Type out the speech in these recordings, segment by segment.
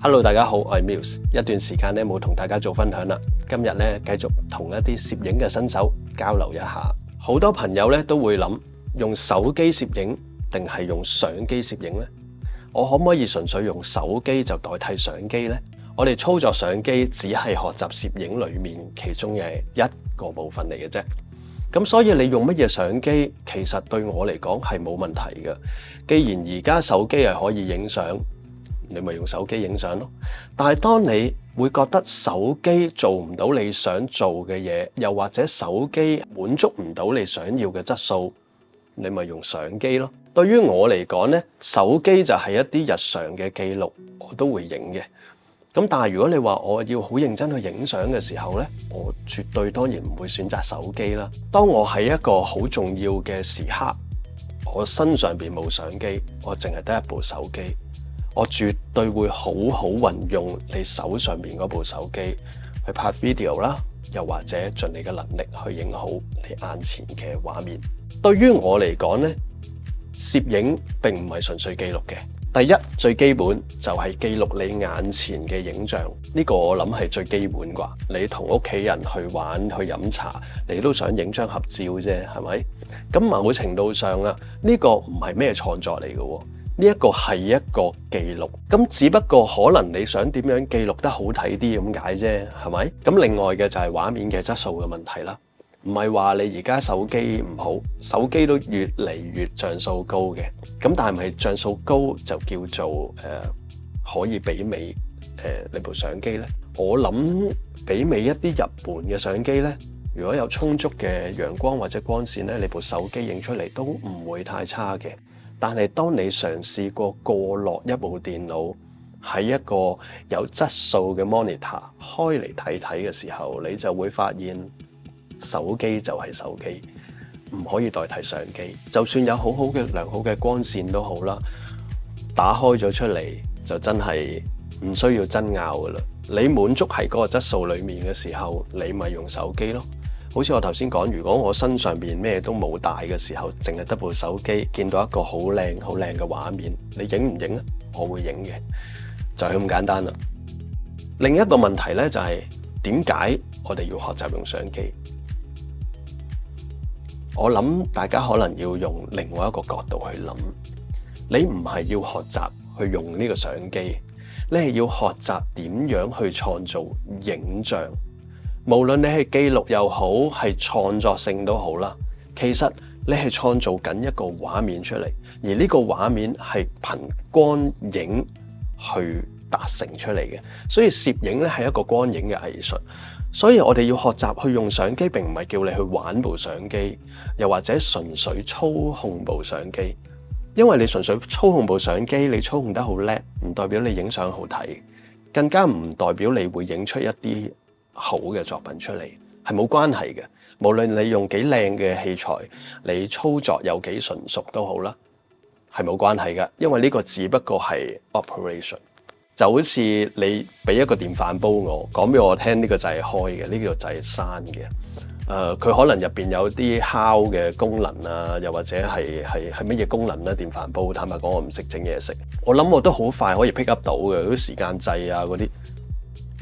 Hello， 大家好，我係 Muse。一段時間咧冇同大家做分享啦，今日咧繼續同一啲攝影嘅新手交流一下。好多朋友咧都會諗，用手機攝影定係用相機攝影呢？我可唔可以純粹用手機就代替相機呢？我哋操作相機只係學習攝影裏面其中嘅一個部分嚟嘅啫。咁所以你用乜嘢相機，其實對我嚟講係冇問題嘅。既然而家手機係可以影相，你咪用手機影相咯。但係當你會覺得手機做唔到你想做嘅嘢，又或者手機滿足唔到你想要嘅質素，你咪用相機咯。對於我嚟講呢，手機就係一啲日常嘅記錄，我都會影嘅。咁但係如果你話我要好認真去影相嘅時候呢，我絕對當然唔會選擇手機啦。當我喺一個好重要嘅時刻，我身上邊冇相機，我淨係得一部手機，我絕對會好好運用你手上邊嗰部手機去拍 video 啦，又或者盡你嘅能力去影好你眼前嘅畫面。對於我嚟講呢，攝影並唔係純粹記錄嘅。第一，最基本就係記錄你眼前嘅影像，呢個我諗係最基本啩。你同屋企人去玩去飲茶，你都想影張合照啫，係咪？咁某程度上啊，呢個唔係咩創作嚟嘅喎。呢一個係一個記錄，咁只不過可能你想點樣記錄得好睇啲咁解啫，係咪？咁另外嘅就係畫面嘅質素嘅問題啦，唔係話你而家手機唔好，手機都越嚟越像素高嘅，咁但係咪像素高就叫做可以媲美你部相機呢？我諗媲美一啲日本嘅相機呢，如果有充足嘅陽光或者光線呢，你部手機影出嚟都唔會太差嘅。但係當你嘗試過落一部電腦喺一個有質素嘅 monitor 開嚟睇嘅時候，你就會發現手機就係手機，唔可以代替相機。就算有好好嘅良好嘅光線都好啦，打開咗出嚟就真係唔需要爭拗噶啦。你滿足喺嗰個質素裡面嘅時候，你咪用手機咯。好似我頭先講，如果我身上邊咩都冇帶嘅時候，淨係得部手機，見到一個好靚嘅畫面，你影唔影啊？我會影嘅，就係咁簡單啦。另一個問題呢，就係點解我哋要學習用相機？我諗大家可能要用另外一個角度去諗，你唔係要學習去用呢個相機，你係要學習點樣去創造影像。無論你係記錄又好，係創作性都好啦，其實你係創造緊一個畫面出嚟，而呢個畫面係憑光影去達成出嚟嘅。所以攝影咧係一個光影嘅藝術，所以我哋要學習去用相機，並唔係叫你去玩部相機，又或者純粹操控部相機。因為你純粹操控部相機，你操控得好叻，唔代表你影相好睇，更加唔代表你會影出一啲好嘅作品出嚟，係冇關係嘅。無論你用幾靚嘅器材，你操作有幾純熟都好啦，係冇關係嘅。因為呢個只不過係 operation， 就好似你俾一個電飯煲我，講俾我聽呢個掣係開嘅，呢個掣係閂嘅。佢可能入邊有啲烤嘅功能啊，又或者係乜嘢功能咧？電飯煲坦白講，我唔識整嘢食，我諗我都好快可以 pick up 到嘅，嗰啲時間掣啊嗰啲。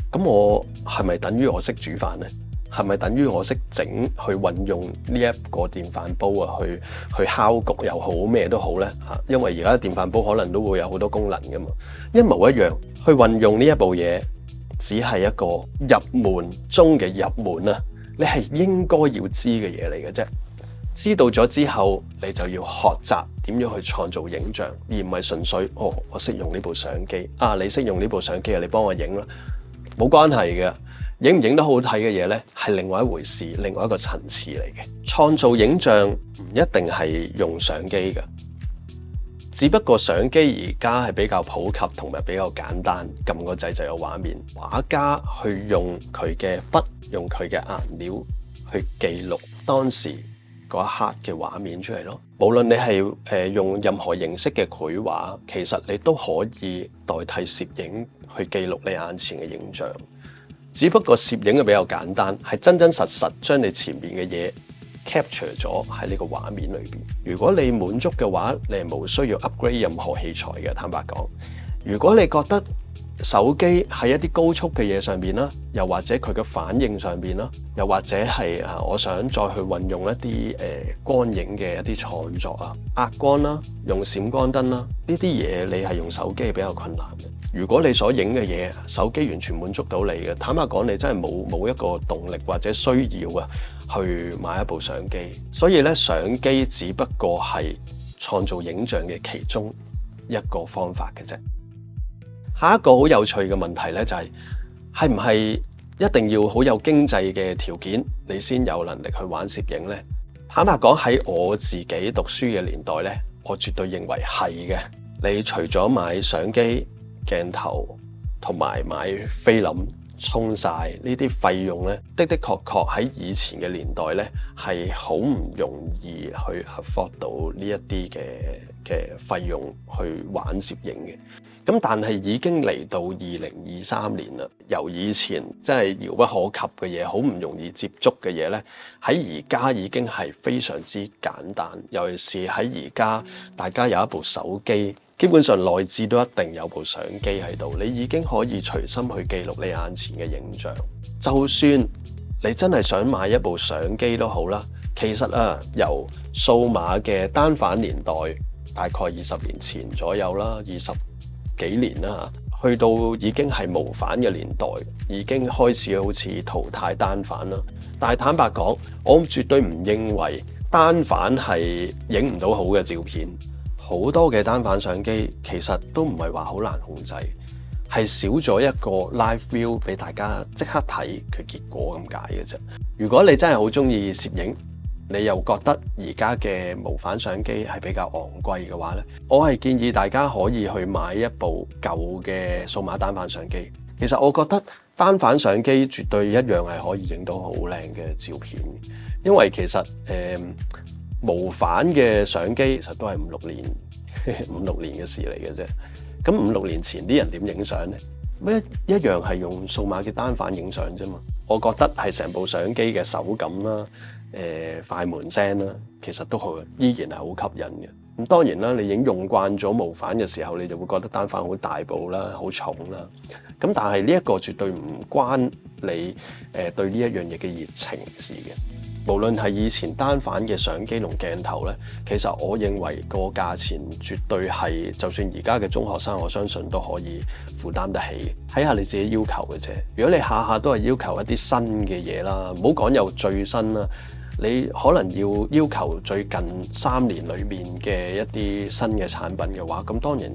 咁我係咪等於我識煮飯呢？係咪等於我識整去運用呢一個電飯煲啊？去烤焗又好，咩都好呢？嚇，因為而家電飯煲可能都會有好多功能噶嘛，一模一樣去運用呢一部嘢，只係一個入門中嘅入門啊！你係應該要知嘅嘢嚟嘅啫。知道咗之後，你就要學習點樣去創造影像，而唔係純粹我識用呢部相機啊，你識用呢部相機啊，你幫我影啦。冇關係嘅，影唔影得好睇嘅嘢呢，係另外一回事，另外一個層次嚟嘅。創造影像唔一定係用相機嘅，只不過相機而家係比較普及同埋比較簡單，撳個掣就有畫面。畫家去用佢嘅筆，用佢嘅顏料去記錄當時嗰一刻嘅畫面出嚟咯。無論你係用任何形式嘅繪畫，其實你都可以代替攝影去記錄你眼前嘅影像。只不過攝影嘅比較簡單，係真真實實將你前面嘅嘢 capture 咗喺呢個畫面裏邊。如果你滿足嘅話，你係冇需要 upgrade 任何器材嘅。坦白講，如果你覺得手機喺一啲高速嘅嘢上邊啦，又或者佢嘅反應上邊啦，又或者係我想再去運用一啲光影嘅一啲創作啊，壓光啦，用閃光燈啦，呢啲嘢你係用手機係比較困難嘅。如果你所影嘅嘢手機完全滿足到你嘅，坦白講你真係冇一個動力或者需要啊去買一部相機。所以咧，相機只不過係創造影像嘅其中一個方法嘅啫。下一個好有趣嘅問題咧，就係唔係一定要好有經濟嘅條件你先有能力去玩攝影呢？坦白講，喺我自己讀書嘅年代咧，我絕對認為係嘅。你除咗買相機、鏡頭同埋買菲林沖曬呢啲費用咧，的確喺以前嘅年代咧係好唔容易去 afford 到呢一啲嘅費用去玩攝影嘅。咁但係已經嚟到2023年啦，由以前真係遙不可及嘅嘢，好唔容易接觸嘅嘢咧，喺而家已經係非常之簡單。尤其是喺而家大家有一部手機，基本上內置都一定有部相機喺度，你已經可以隨心去記錄你眼前嘅影像。就算你真係想買一部相機都好啦，其實由數碼嘅單反年代，大概20年前左右啦，20幾年啦，去到已經係無反嘅年代，已經開始好似淘汰單反啦。但係坦白講，我絕對唔認為單反係影唔到好嘅照片。好多嘅單反相機其實都唔係話好難控制，係少咗一個 live view 俾大家即刻睇佢結果咁解嘅啫。如果你真係好中意攝影，你又覺得而家嘅無反相機係比較昂貴嘅話呢，我係建議大家可以去買一部舊嘅數碼單反相機。其實我覺得單反相機絕對一樣係可以影到好靚嘅照片，因為其實無反嘅相機其實都係五六年嘅事嚟嘅啫。咁5-6年前啲人點影相呢？咩一樣係用數碼嘅單反影相啫嘛。我覺得係成部相機嘅手感啦、快門聲啦，其實都依然係好吸引嘅。咁當然啦，你已經用慣咗無反嘅時候，你就會覺得單反好大部啦、好重啦。咁但係呢一個絕對唔關你對呢一樣嘢嘅熱情事嘅。無論係以前單反嘅相機同鏡頭咧，其實我認為個價錢絕對係，就算而家嘅中學生，我相信都可以負擔得起。睇下你自己要求嘅啫。如果你下下都係要求一啲新嘅嘢啦，唔好講有最新啦，你可能要求最近3年裏面嘅一啲新嘅產品嘅話，咁當然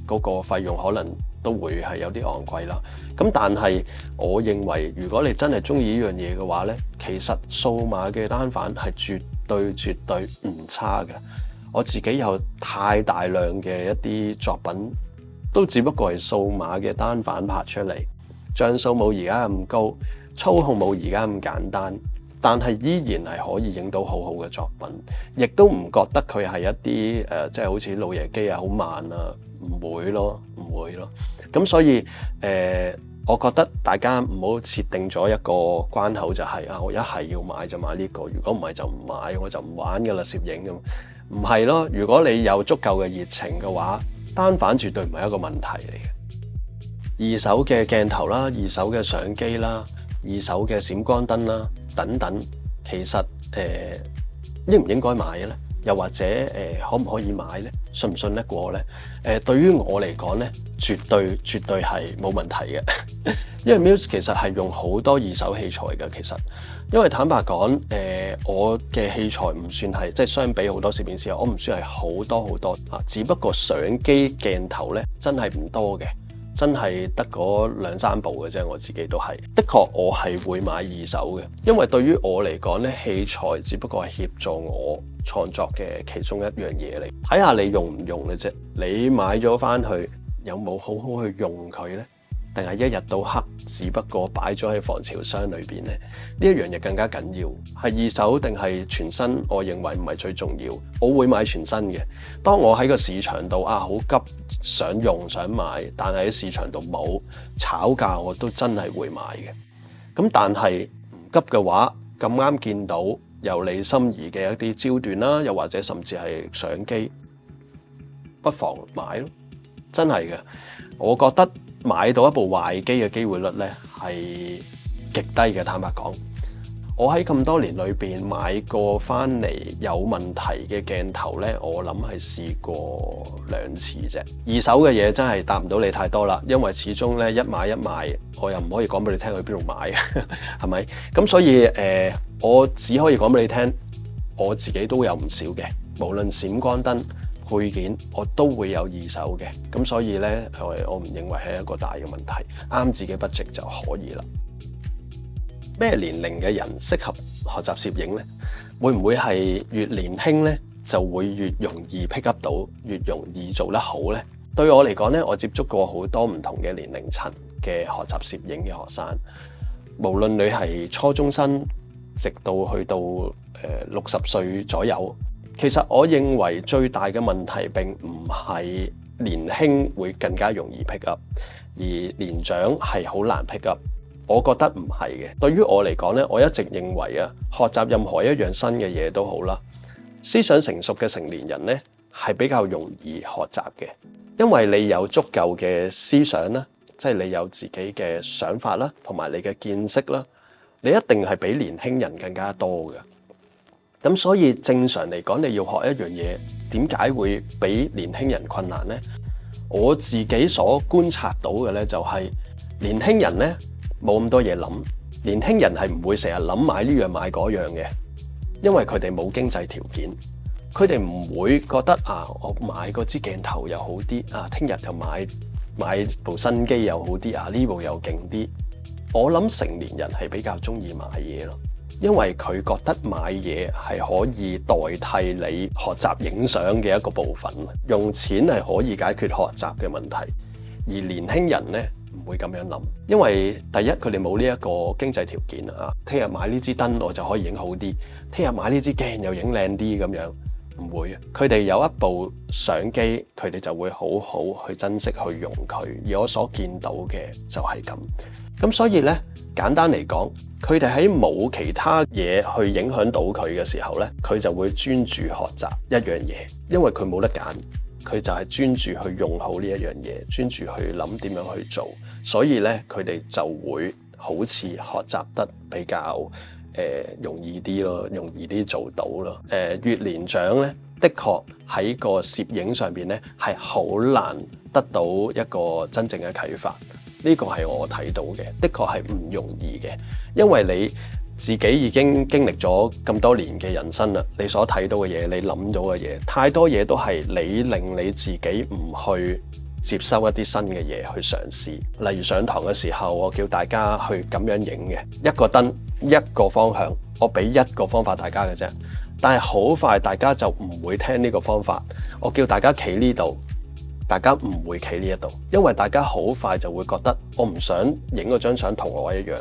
嗰個費用可能都會係有啲昂貴啦。咁但係我認為，如果你真係中意呢樣嘢嘅話呢，其實數碼嘅單反係絕對唔差嘅。我自己有太大量嘅一啲作品，都只不過係數碼嘅單反拍出嚟，像素冇而家咁高，操控冇而家咁簡單，但係依然係可以影到好好嘅作品，亦都唔覺得佢係一啲即係好似老爺機啊，好慢啊，唔會咯。咁所以我覺得大家唔好設定咗一個關口，就係我一係要買就買呢個，如果唔係就唔買，我就唔玩噶啦攝影咁。唔係咯，如果你有足夠嘅熱情嘅話，單反絕對唔係一個問題嚟嘅。二手嘅鏡頭啦，二手嘅相機啦，二手嘅閃光燈啦等等，其實應唔應該買嘅咧？又或者可唔可以買咧？信唔信得過咧？對於我嚟講咧，絕對係冇問題嘅。因為 Muse 其實係用好多二手器材嘅。其實因為坦白講，我嘅器材唔算係即係相比好多攝影師，我唔算係好多啊。只不過相機鏡頭咧真係唔多嘅，真係得嗰2-3部嘅啫。我自己都係的確，我係會買二手嘅，因為對於我嚟講咧，器材只不過係協助我創作嘅其中一樣嘢嚟，睇下你用唔用嘅啫。你買咗翻去有冇好好去用佢呢？定係一日到黑只不過擺咗喺防潮箱裏邊呢？呢一樣嘢更加緊要。係二手定係全新，我認為唔係最重要。我會買全新嘅。當我喺個市場度好急想用想買，但係喺市場度冇炒價，我都真係會買嘅。咁但係唔急嘅話，咁啱見到由你心儀嘅一啲焦段啦，又或者甚至係相機，不妨買咯。真係嘅。我覺得買到一部壞機嘅機會率咧係極低嘅，坦白講。我喺咁多年裏邊買過翻嚟有問題嘅鏡頭咧，我諗係試過2次啫。二手嘅嘢真係答唔到你太多啦，因為始終咧一買一賣，我又唔可以講俾你聽去邊度買嘅，係咪？咁所以我只可以講俾你聽，我自己都有唔少嘅，無論閃光燈配件，我都會有二手嘅。咁所以咧，我唔認為係一個大嘅問題，啱自己 budget 就可以啦。咩年齡嘅人適合學習攝影呢？會唔會係越年輕呢就會越容易 pick up 到，越容易做得好呢？對我嚟講呢，我接觸過好多唔同嘅年齡層嘅學習攝影嘅學生，無論你係初中生，直到去到60歲左右，其實我認為最大嘅問題並唔係年輕會更加容易 pick up，而年長係好難 pick up。我覺得唔係嘅。對於我嚟講咧，我一直認為啊，學習任何一樣新嘅嘢都好啦，思想成熟嘅成年人咧係比較容易學習嘅，因為你有足夠嘅思想啦，即係你有自己嘅想法啦，同埋你嘅見識啦，你一定係比年輕人更加多嘅。咁所以正常嚟講，你要學一樣嘢，點解會比年輕人困難呢？我自己所觀察到嘅咧，就係年輕人咧冇咁多嘢諗，年輕人係唔會成日諗買呢樣買嗰樣嘅，因為佢哋冇經濟條件，佢哋唔會覺得啊，我買嗰支鏡頭又好啲啊，聽日又買部新機又好啲啊，呢部又勁啲。我諗成年人係比較中意買嘢咯，因為佢覺得買嘢係可以代替你學習影相嘅一個部分，用錢係可以解決學習嘅問題，而年輕人呢，唔會咁樣諗，因為第一佢哋冇呢一個經濟條件啊，聽日買呢支燈我就可以影好啲，聽日買呢支鏡又影靚啲咁樣，唔會。佢哋有一部相機，佢哋就會好好去珍惜去用佢，而我所見到嘅就係咁。咁所以呢，簡單嚟講，佢哋喺冇其他嘢去影響到佢嘅時候呢，佢就會專注學習一樣嘢，因為佢冇得揀。佢就係專注去用好呢一樣嘢，專注去諗點樣去做，所以咧佢哋就會好似學習得比較容易啲咯，容易啲做到咯。越年長咧，的確喺個攝影上邊咧係好難得到一個真正嘅啟發，呢個係我睇到嘅，的確係唔容易嘅，因為你自己已經經歷咗咁多年嘅人生啦，你所睇到嘅嘢，你諗到嘅嘢，太多嘢都係你令你自己唔去接收一啲新嘅嘢去嘗試。例如上堂嘅時候，我叫大家去咁樣影嘅，一個燈一個方向，我俾一個方法大家嘅啫。但係好快大家就唔會聽呢個方法，我叫大家企呢度，大家唔會企呢一度，因為大家好快就會覺得我唔想影嗰張相同我一樣。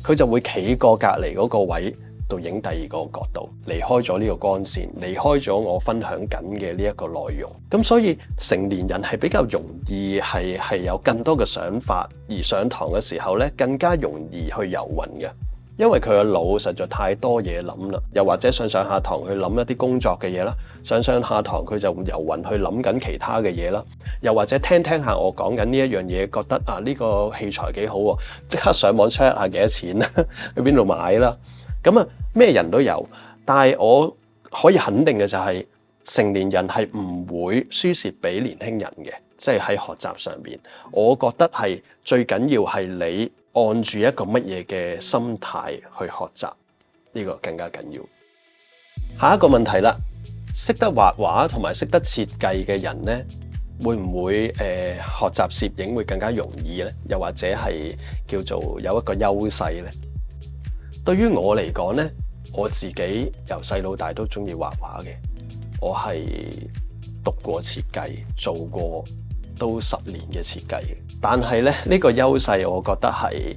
佢就會企過隔離嗰個位度影第二個角度，離開咗呢個光線，離開咗我分享緊嘅呢一個內容。咁所以成年人係比較容易係有更多嘅想法，而上堂嘅時候咧更加容易去遊魂嘅，因為佢個腦實在太多嘢諗啦。又或者上下堂去諗一啲工作嘅嘢啦，上下堂佢就會遊魂去諗緊其他嘅嘢啦。又或者聽下我講緊呢一樣嘢，覺得啊呢個器材幾好喎，即刻上網 check 下幾多錢啦，去邊度買啦。咁啊咩人都有，但係我可以肯定嘅就係成年人係唔會輸蝕俾年輕人嘅，即係喺學習上邊。我覺得係最緊要係你按住一個乜嘢嘅心態去學習，呢個更加緊要。下一個問題啦，識得畫畫同埋識得設計嘅人呢，會唔會學習攝影會更加容易呢？又或者係叫做有一個優勢呢？對於我嚟講呢，我自己由細到大都中意畫畫嘅，我係讀過設計，做過都10年嘅設計。但係咧呢個優勢，我覺得係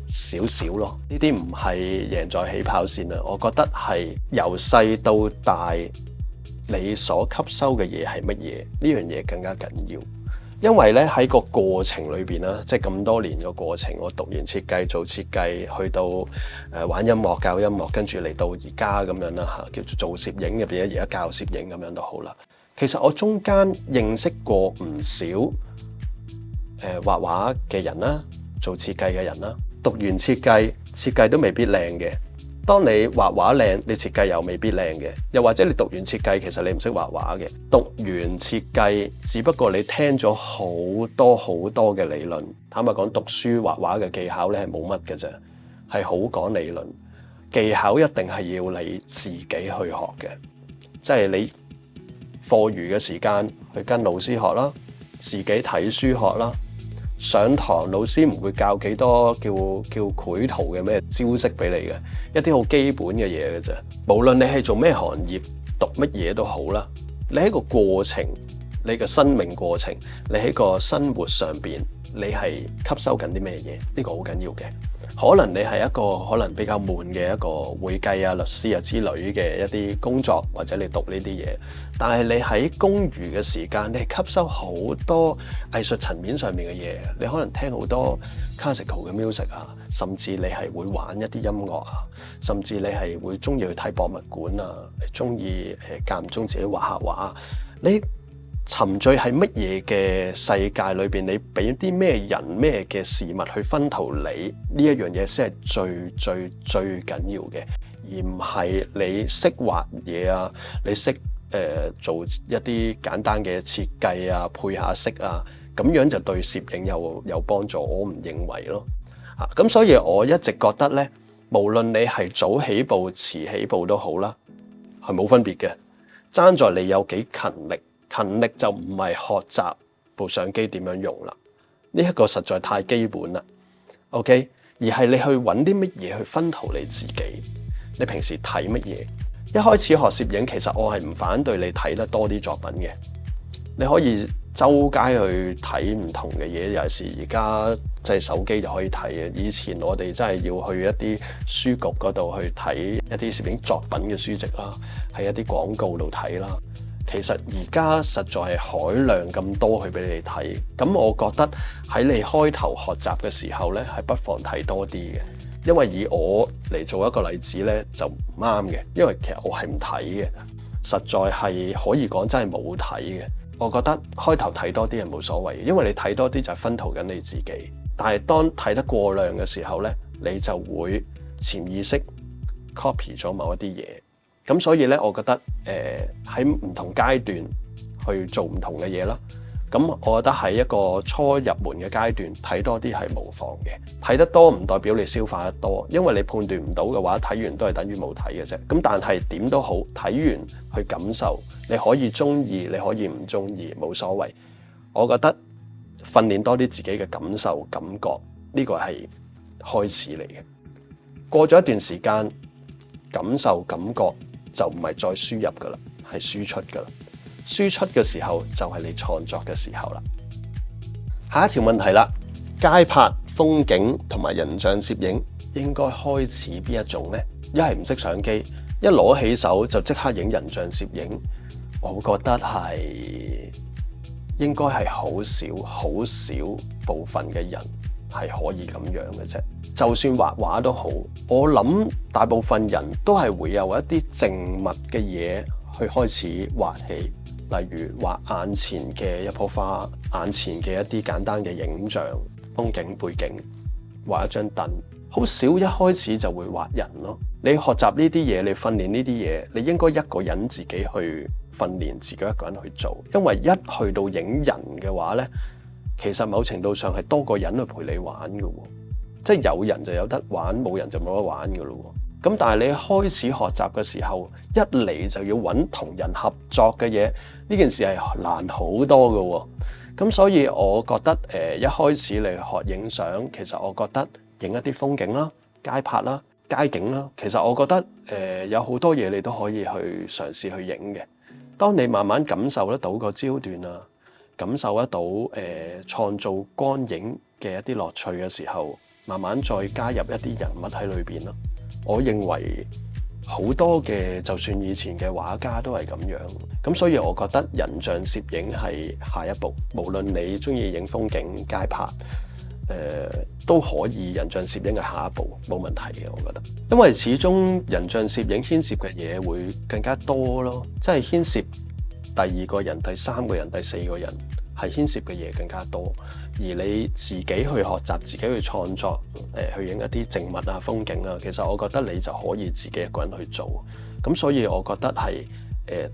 少少咯。呢啲唔係贏在起跑線啦，我覺得係由細到大，你所吸收嘅嘢係乜嘢？呢樣嘢更加緊要。因為咧喺個過程裏邊啦，即係咁多年嘅過程，我讀完設計做設計，去到玩音樂教音樂，跟住嚟到而家咁樣啦嚇，叫做做攝影入邊，而家教攝影咁樣都好啦。其實我中間認識過唔少畫畫嘅人啦，做設計嘅人啦，讀完設計都未必靚嘅。當你畫畫靚，你設計又未必靚嘅。又或者你讀完設計，其實你唔識畫畫嘅。讀完設計，只不過你聽咗好多嘅理論。坦白講，讀書畫畫嘅技巧咧係冇乜嘅啫，係好講理論。技巧一定係要你自己去學嘅，即係你課餘嘅時間去跟老師學啦，自己睇書學啦。上堂老師唔會教幾多叫繪圖嘅咩招式俾你嘅，一啲好基本嘅嘢嘅啫。無論你係做咩行業，讀乜嘢都好啦，你喺個過程，你嘅生命過程，你喺個生活上邊，你係吸收緊啲咩嘢？呢個好緊要嘅。可能你係一個可能比較悶嘅一個會計啊、律師啊之類嘅一啲工作，或者你讀呢啲嘢，但係你喺公餘嘅時間，你係吸收好多藝術層面上面嘅嘢。你可能聽好多 classical 嘅 music 啊，甚至你係會玩一啲音樂啊，甚至你係會中意去睇博物館啊，你中意間唔中自己畫下畫。你沉醉喺乜嘢嘅世界裏邊，你俾啲咩人咩嘅事物去薰陶你呢一樣嘢，先係最緊要嘅，而唔係你識畫嘢啊，你識做一啲簡單嘅設計啊，配下色啊，咁樣就對攝影有幫助。我唔認為咯。咁所以我一直覺得呢，無論你係早起步遲起步都好啦，係冇分別嘅，爭在你有幾勤力。勤力就唔係學習部相機點樣用啦，呢一個實在太基本啦。OK， 而係你去揾啲乜嘢去薰陶你自己。你平時睇乜嘢？一開始學攝影，其實我係唔反對你睇得多啲作品嘅。你可以周街去睇唔同嘅嘢，有時而家即係手機就可以睇嘅。以前我哋真係要去一啲書局嗰度去睇一啲攝影作品嘅書籍啦，喺一啲廣告度睇啦。其實而家實在係海量咁多去俾你睇，咁我覺得喺你開頭學習嘅時候呢，係不妨睇多啲嘅。因為以我嚟做一個例子呢，就唔啱嘅，因為其實我係唔睇嘅，實在係可以講真係冇睇嘅。我覺得開頭睇多啲係冇所謂嘅，因為你睇多啲就係薰陶緊你自己。但係當睇得過量嘅時候呢，你就會潛意識 copy 咗某一啲嘢。咁所以咧，我覺得喺唔同階段去做唔同嘅嘢啦。咁我覺得喺一個初入門嘅階段睇多啲係無妨嘅。睇得多唔代表你消化得多，因為你判斷唔到嘅話，睇完都係等於冇睇嘅啫。咁但係點都好，睇完去感受，你可以中意，你可以唔中意，冇所謂。我覺得訓練多啲自己嘅感受感覺，呢個係開始嚟嘅。過咗一段時間，感受感覺就唔係再輸入噶啦，係輸出噶啦。輸出嘅時候就係你創作嘅時候啦。下一條問題啦，街拍、風景同埋人像攝影應該開始邊一種呢？一係唔識相機，一攞起手就即刻影人像攝影，我覺得係應該係好少部分嘅人係可以咁樣嘅啫。就算畫畫都好，我諗大部分人都係會有一啲靜物嘅嘢去開始畫起，例如畫眼前嘅一棵花，眼前嘅一啲簡單嘅影像、風景背景，畫一張凳。好少一開始就會畫人咯。你學習呢啲嘢，你訓練呢啲嘢，你應該一個人自己去訓練，自己一個人去做。因為一去到影人嘅話呢，其實某程度上係多個人去陪你玩嘅喎。即係有人就有得玩，冇人就冇得玩嘅咯。咁但係你開始學習嘅時候，一嚟就要揾同人合作嘅嘢，呢件事係難好多嘅。咁所以我覺得一開始你學影相，其實我覺得影一啲風景啦、街拍啦、街景啦，其實我覺得有好多嘢你都可以去嘗試去影嘅。當你慢慢感受得到個焦段啊，感受得到創造光影嘅一啲樂趣嘅時候，慢慢再加入一啲人物喺裏邊咯。我認為好多嘅，就算以前嘅畫家都係咁樣。咁所以我覺得人像攝影係下一步。無論你中意影風景、街拍，都可以人像攝影嘅下一步，冇問題嘅。我覺得，因為始終人像攝影牽涉嘅嘢會更加多咯，即係牽涉第二個人、第三個人、第四個人係牽涉嘅嘢更加多，而你自己去學習、自己去創作，去影一啲靜物啊、風景啊，其實我覺得你就可以自己一個人去做。咁所以我覺得係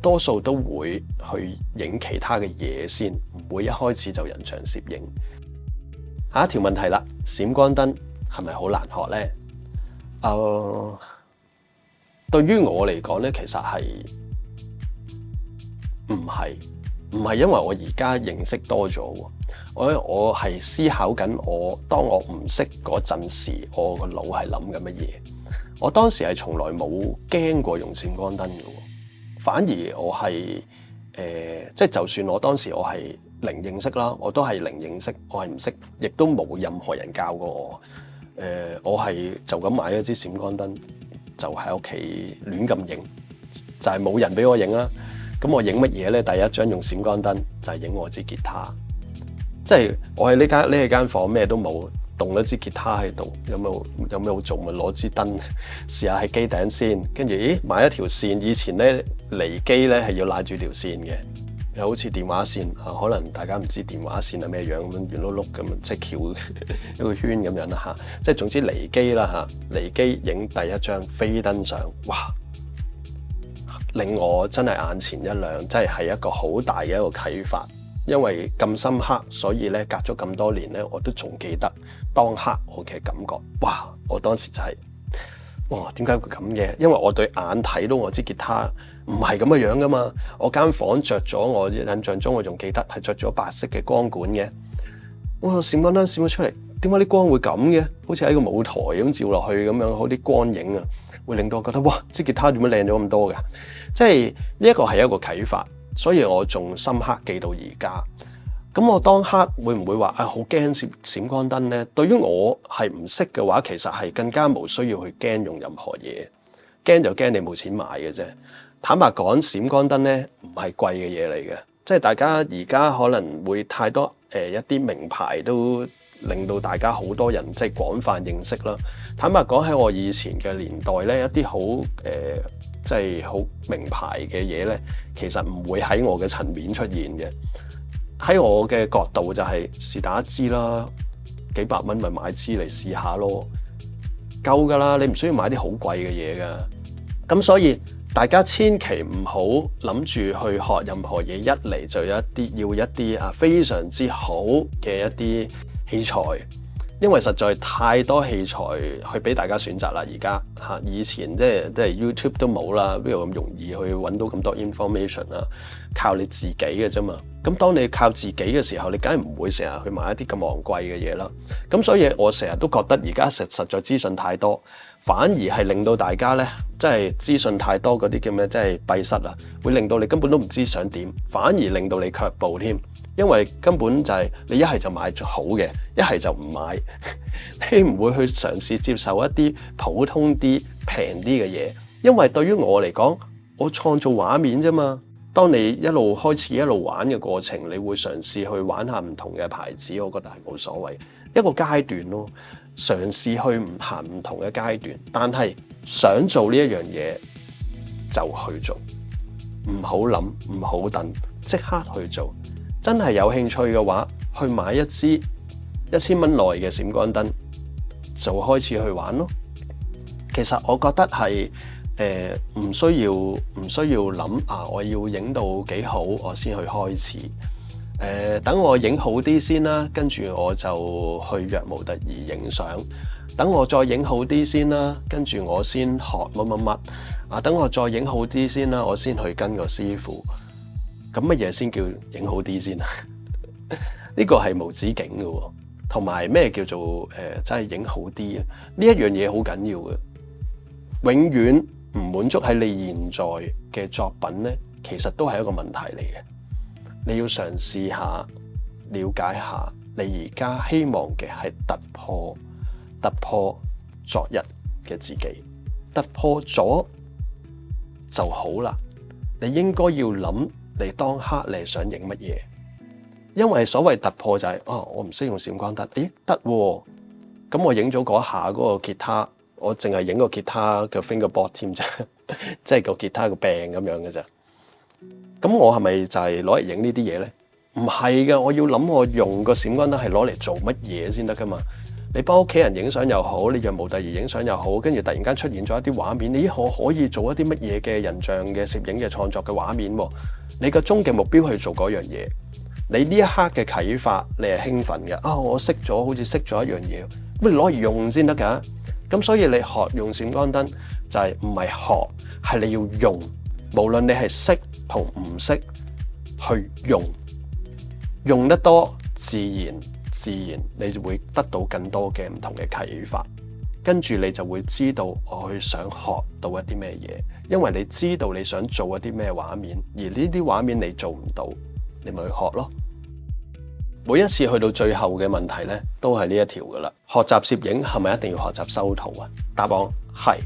多數都會去影其他嘅嘢先，唔會一開始就人像攝影。下一條問題啦，閃光燈係咪好難學呢？對於我嚟講咧，其實係唔係因為我而家認識多咗喎，我係思考緊當我唔識嗰陣時，我個腦係諗緊乜嘢。我當時係從來冇驚過用閃光燈嘅喎，反而我係即係就算我當時我係零認識啦，我都係零認識，我係唔識，亦都冇任何人教過我。我係就咁買咗支閃光燈，就喺屋企亂咁影，就係冇人俾我影啦。咁我影乜嘢咧？第一張用閃光燈就係影我支吉他，即係我喺呢間房咩都冇，動咗支吉他喺度，有咩好做？咪攞支燈試下喺機頂先，跟住買一條線。以前咧離機咧係要拉住條線嘅，又好似電話線啊，可能大家唔知電話線係咩樣咁樣圓碌碌咁樣，即係翹一個圈咁樣啦嚇。即係總之離機啦嚇，離機影第一張飛燈相，哇！令我真係眼前一亮，真係一個好大嘅一個啟發。因為咁深刻，所以咧隔咗咁多年咧，我都仲記得當刻我嘅感覺。哇！我當時就係哇，點解會咁嘅？因為我對眼睇到我支吉他唔係咁嘅樣噶嘛。我間房着咗，我印象中我仲記得係着咗白色嘅光管嘅。哇！閃光燈閃咗出嚟，點解啲光會咁嘅？好似喺個舞台咁照落去咁樣，好啲光影啊，會令到我覺得哇！支吉他點解靚咗咁多㗎？即係呢一個係一個啟發，所以我仲深刻記到而家。咁我當刻會唔會話好驚閃光燈呢？對於我係唔識嘅話，其實係更加冇需要去驚用任何嘢。驚就驚你冇錢買嘅啫。坦白講，閃光燈呢唔係貴嘅嘢嚟嘅，即係大家而家可能會太多一啲名牌都令到大家好多人即係廣泛認識啦。坦白講，喺我以前嘅年代咧，一啲好即係好名牌嘅嘢咧，其實唔會喺我嘅層面出現嘅。喺我嘅角度就係是但一支啦，幾百蚊咪買支嚟試下咯，夠噶啦，你唔需要買啲好貴嘅嘢噶。咁所以大家千祈唔好諗住去學任何嘢，一嚟就要一啲非常之好嘅一啲器材，因為實在太多器材去俾大家選擇啦。而家以前即係 YouTube 都冇啦，邊度咁容易去揾到咁多 information 啊？靠你自己嘅啫嘛。咁當你靠自己嘅時候，你梗係唔會成日去買一啲咁昂貴嘅嘢啦。咁所以我成日都覺得而家實在資訊太多，反而係令到大家咧，即係資訊太多嗰啲叫咩？即係閉塞啊，會令到你根本都唔知想點，反而令到你卻步添。因為根本就係你一係就買好嘅，一係就唔買。你唔會去嘗試接受一啲普通啲、平啲嘅嘢，因為對於我嚟講，我創造畫面啫嘛。當你一路開始一路玩嘅過程，你會嘗試去玩下唔同嘅牌子，我覺得係冇所謂，一個階段咯。嘗試去行唔同嘅階段，但係想做呢一樣嘢就去做，唔好諗，唔好等，即刻去做。真係有興趣嘅話，去買一支1000蚊內嘅閃光燈，就開始去玩咯。其實我覺得係唔需要諗我要影到幾好，我先去開始。等我影好啲先啦，跟住我就去約模特兒影相。等我再影好啲先啦，跟住我先學乜乜乜。等我再影好啲先啦，我先去跟個師傅。咁乜嘢先叫影好啲先啊？呢個係無止境嘅，同埋咩叫做真係影好啲啊？呢一樣嘢好緊要嘅，永遠唔滿足喺你現在嘅作品呢，其實都係一個問題嚟嘅。你要嘗試下了解下，你而家希望嘅係突破昨日嘅自己，突破咗就好啦。你應該要諗你當刻你係想影乜嘢，因為所謂突破就係我唔識用閃光燈，得喎，咁我影咗嗰下嗰個吉他，我淨係影個吉他嘅 fingerboard 添啫，即係個吉他個柄咁樣嘅啫。咁我係咪就係攞嚟影呢啲嘢呢？唔係嘅，我要諗我用個閃光燈係攞嚟做乜嘢先得噶嘛？你幫屋企人影相又好，你若無第二影相又好，跟住突然間出現咗一啲畫面，你可以做一啲乜嘢嘅人像嘅攝影嘅創作嘅畫面喎？你個終極目標去做嗰樣嘢，你呢一刻嘅啟發，你係興奮嘅。我識咗，好似識咗一樣嘢，咁你攞嚟用先得㗎。咁所以你學用閃光燈就係唔係學，係你要用。無論你係識同唔識去用，用得多自然你就會得到更多嘅唔同嘅啟發，跟住你就會知道我去想學到一啲咩嘢，因為你知道你想做一啲咩畫面，而呢啲畫面你做唔到，你咪去學咯。每一次去到最後嘅問題呢，都係呢一條噶啦。學習攝影係咪一定要學習修圖啊？答案係。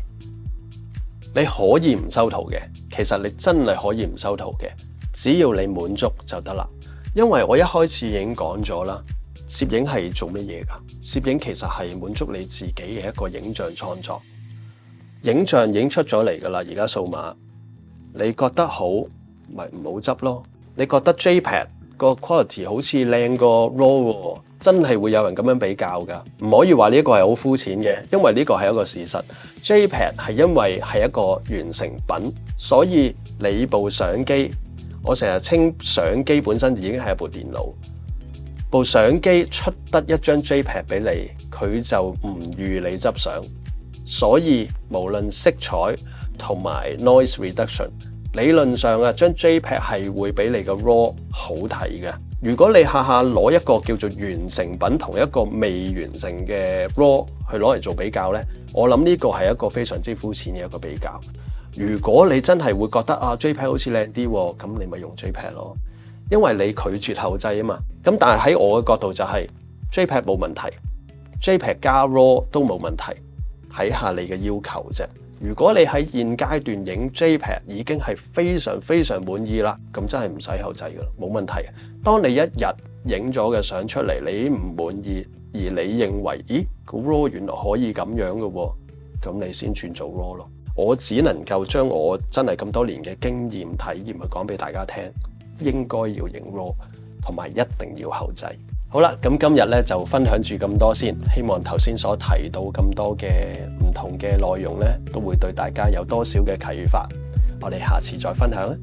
你可以唔修圖嘅，其實你真係可以唔修圖嘅，只要你滿足就得啦。因為我一開始已經講咗啦，攝影係做乜嘢噶？攝影其實係滿足你自己嘅一個影像創作，影像影出咗嚟噶啦，而家數碼，你覺得好咪唔好執咯。你覺得 JPEG 個 quality 好似靚過 RAW 喎，真係會有人咁樣比較噶，唔可以話呢一個係好膚淺嘅，因為呢個係一個事實。JPEG 係因為係一個完成品，所以你部相機，我成日稱相機本身已經係一部電腦，部相機出得一張 JPEG 俾你，佢就唔預你執相，所以無論色彩同埋 noise reduction， 理論上啊，張 JPEG 係會比你個 RAW 好睇嘅。如果你下下攞一個叫做完成品同一個未完成嘅 RAW 去攞嚟做比較呢，我諗呢個係一個非常之膚淺嘅一個比較。如果你真係會覺得JPEG 好似靚啲喎，咁你咪用 JPEG 咯，因為你拒絕後製啊嘛。咁但係喺我嘅角度就係 JPEG 冇問題，JPEG 加 RAW 都冇問題，睇下你嘅要求啫。如果你喺現階段影 JPEG 已經係非常非常滿意啦，咁真係唔使後製噶啦，冇問題。當你一日影咗嘅相出嚟，你唔滿意，而你認為，咦，個 RAW 原來可以咁樣嘅喎，咁你先轉做 RAW 咯。我只能夠將我真係咁多年嘅經驗體驗去講俾大家聽，應該要影 RAW，同埋一定要後製。好啦，咁今日咧就分享住咁多先，希望頭先所提到咁多嘅唔同嘅內容咧，都會對大家有多少嘅啟發。我哋下次再分享啦。